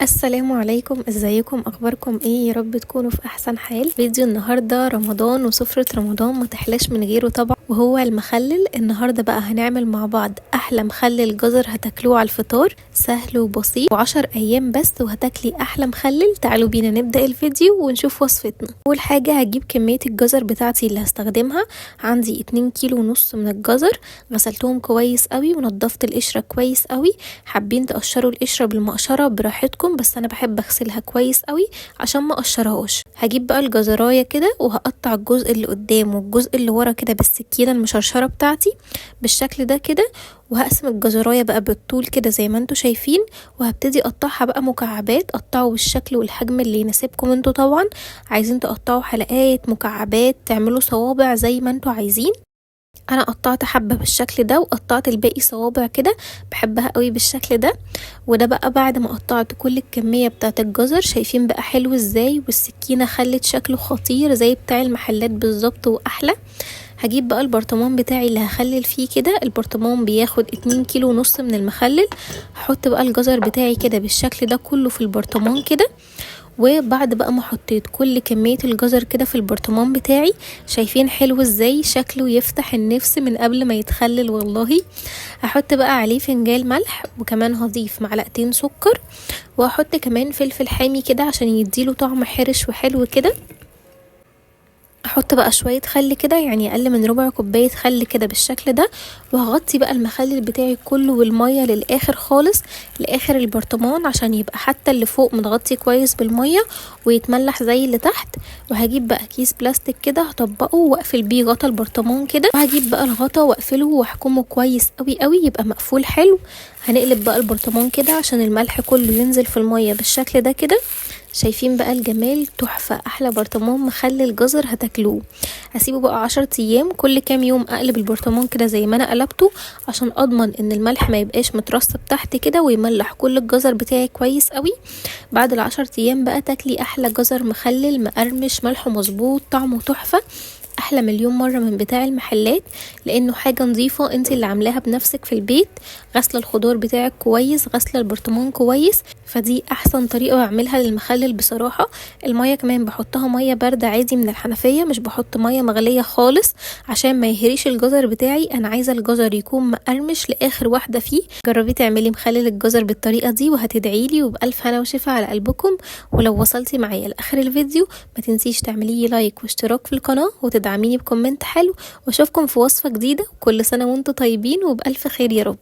السلام عليكم، ازيكم؟ اخباركم ايه؟ يا رب تكونوا في احسن حال. فيديو النهارده رمضان وسفرة رمضان ما تحلاش من غيره طبعا، وهو المخلل. النهارده بقى هنعمل مع بعض احلى مخلل جزر هتاكلوه على الفطار، سهل وبسيط و10 ايام بس وهتاكلي احلى مخلل. تعالوا بينا نبدا الفيديو ونشوف وصفتنا. اول حاجه هجيب كميه الجزر بتاعتي اللي هستخدمها. عندي 2 كيلو ونص من الجزر، غسلتهم كويس قوي ونضفت القشره كويس قوي. حابين تقشروا القشره بالمقشره براحتكم، بس انا بحب اغسلها كويس قوي عشان ما اقشرهاش. هجيب بقى الجزرايه كده وهقطع الجزء اللي قدام والجزء اللي ورا كده بالسكينه المشرشره بتاعتي بالشكل ده كده، وهقسم الجزرايه بقى بالطول كده زي ما انتوا شايفين، وهبتدي اقطعها بقى مكعبات. قطعوا بالشكل والحجم اللي يناسبكم انتوا طبعا. عايزين تقطعوا حلقات، مكعبات، تعملوا صوابع زي ما انتوا عايزين. انا قطعت حبة بالشكل ده وقطعت الباقي صوابع كده، بحبها قوي بالشكل ده. وده بقى بعد ما قطعت كل الكمية بتاعت الجزر. شايفين بقى حلو ازاي؟ والسكينة خلت شكله خطير زي بتاع المحلات بالظبط واحلى. هجيب بقى البرطمان بتاعي اللي هخلل فيه كده. البرطمان بياخد 2 كيلو ونص من المخلل. هحط بقى الجزر بتاعي كده بالشكل ده كله في البرطمان كده. وبعد بقى ما حطيت كل كمية الجزر كده في البرطمان بتاعي، شايفين حلو ازاي؟ شكله يفتح النفس من قبل ما يتخلل والله. هحط بقى عليه فنجان ملح، وكمان هضيف معلقتين سكر، وهحط كمان فلفل حامي كده عشان يديله طعم حرش وحلو كده. احط بقى شوية خل كده، يعني اقل من ربع كوباية خل كده بالشكل ده. وهغطي بقى المخلل بتاعي كله والمية للاخر خالص، لاخر البرطمان، عشان يبقى حتى اللي فوق متغطي كويس بالمية ويتملح زي اللي تحت. وهجيب بقى كيس بلاستيك كده هطبقه واقفل بيه غطا البرطمان كده، وهجيب بقى الغطا واقفله واحكمه كويس قوي قوي يبقى مقفول حلو. هنقلب بقى البرطمان كده عشان الملح كله ينزل في المية بالشكل ده كده. شايفين بقى الجمال؟ تحفة، احلى برطمان مخلل جزر هتاكلوه. هسيبه بقى 10 ايام، كل كام يوم اقلب البرطمان كده زي ما انا قلبته، عشان اضمن ان الملح ما يبقاش مترسب تحت كده، ويملح كل الجزر بتاعي كويس قوي. بعد ال10 ايام بقى تاكلي احلى جزر مخلل مقرمش، ملحه مظبوط، طعمه تحفة، احلى مليون مرة من بتاع المحلات، لانه حاجة نظيفة انت اللي عاملاها بنفسك في البيت. غسله الخضار بتاعك كويس، غسله البرطمان كويس، فدي احسن طريقة بعملها للمخلل بصراحة. المية كمان بحطها مية باردة عادي من الحنفية، مش بحط مية مغلية خالص عشان ما يهريش الجزر بتاعي. انا عايزة الجزر يكون مقرمش لاخر واحدة فيه. جربي تعملي مخلل الجزر بالطريقة دي وهتدعيلي، وبألف هنا وشفا على قلبكم. ولو وصلتي معايا لاخر الفيديو ما تنسيش تعملي لايك واشتراك في القناة، وتدعميني بكومنت حلو. واشوفكم في وصفة جديدة، وكل سنة وانتم طيبين وبألف خير يا رب.